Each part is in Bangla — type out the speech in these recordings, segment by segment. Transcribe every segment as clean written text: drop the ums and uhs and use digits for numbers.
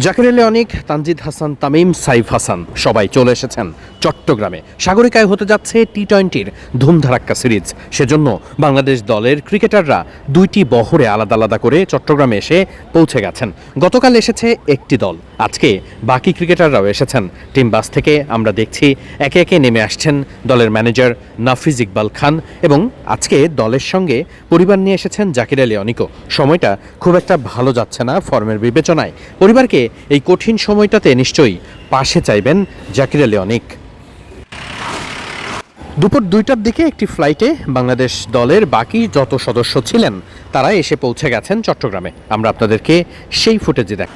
জাকির আলী অনিক, তানজিদ হাসান তামিম, সাইফ হাসান সবাই চলে এসেছেন চট্টগ্রামে। সাগরিকায় হতে যাচ্ছে টি-20-র ধুমধারাক্কা সিরিজ। সেজন্য বাংলাদেশ দলের ক্রিকেটাররা দুইটি বহরে আলাদা আলাদা করে চট্টগ্রামে এসে পৌঁছে গেছেন। গতকাল এসেছে একটি দল, আজকে বাকি ক্রিকেটাররাও এসেছেন। টিম বাস থেকে আমরা দেখছি একে একে নেমে আসছেন দলের ম্যানেজার নাফিজ ইকবাল খান, এবং আজকে দলের সঙ্গে পরিবার নিয়ে এসেছেন জাকির আলী অনিকও। সময়টা খুব একটা ভালো যাচ্ছে না ফর্মের বিবেচনায়। পরিবারকে এই কঠিন সময়টাতে নিশ্চয়ই পাশে চাইবেন জাকির আলী অনিক। দুপুর 2টার দিকে একটি ফ্লাইটে বাংলাদেশ দলের বাকি যত সদস্য ছিলেন তারা এসে পৌঁছে গেছেন চট্টগ্রামে। আমরা আপনাদেরকে সেই ফুটেজে দেখ।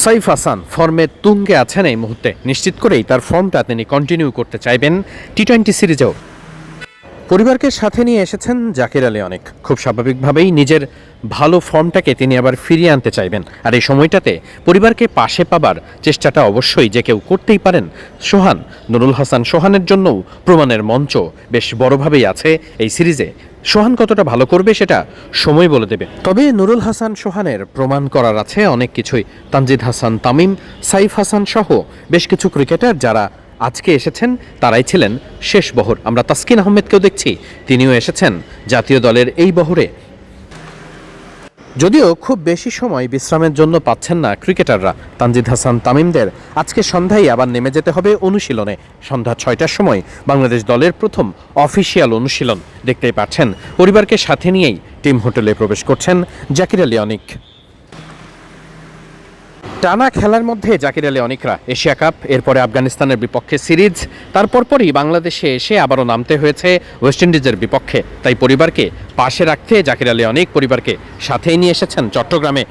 সাইফ হাসান ফর্মের তুঙ্গে আছেন এই মুহূর্তে, নিশ্চিত করেই তার ফর্মটা তিনি কন্টিনিউ করতে চাইবেন টি-20 সিরিজেও। পরিবারকে সাথে নিয়ে এসেছেন জাকির আলী অনিক। খুব স্বাভাবিকভাবেই নিজের ভালো ফর্মটাকে তিনি আবার ফিরিয়ে আনতে চাইবেন, আর এই সময়টাতে পরিবারকে পাশে পাবার চেষ্টাটা অবশ্যই যে কেউ করতেই পারেন। সোহান, নুরুল হাসান সোহানের জন্যও প্রমাণের মঞ্চ বেশ বড়ভাবেই আছে এই সিরিজে। সোহান কতটা ভালো করবে সেটা সময় বলে দেবে, তবে নুরুল হাসান সোহানের প্রমাণ করার আছে অনেক কিছুই। তানজিদ হাসান তামিম, সাইফ হাসান সহ বেশ কিছু ক্রিকেটার যারা আজকে এসেছেন তারাই ছিলেন শেষ বহর। আমরা তাসকিন আহমেদকেও দেখছি, তিনিও এসেছেন জাতীয় দলের এই বহরে। যদিও খুব বেশি সময় বিশ্রামের জন্য পাচ্ছেন না ক্রিকেটাররা। তানজিদ হাসান তামিমদের আজকে সন্ধ্যায় আবার নেমে যেতে হবে অনুশীলনে। সন্ধ্যা 6টার সময় বাংলাদেশ দলের প্রথম অফিসিয়াল অনুশীলন। দেখতেই পাচ্ছেন পরিবারকে সাথে নিয়েই টিম হোটেলে প্রবেশ করছেন জাকির আলী অনিক। টানা খেলার মধ্যে জাকির আলী অনিকরা এশিয়া কাপ, এরপরে আফগানিস্তানের বিপক্ষে সিরিজ, তারপরই বাংলাদেশে এসে আবারও নামতে হয়েছে ওয়েস্ট ইন্ডিজের বিপক্ষে। তাই পরিবারকে পাশে রাখতে জাকির আলী অনিক পরিবারকে সাথেই নিয়ে এসেছেন চট্টগ্রামে।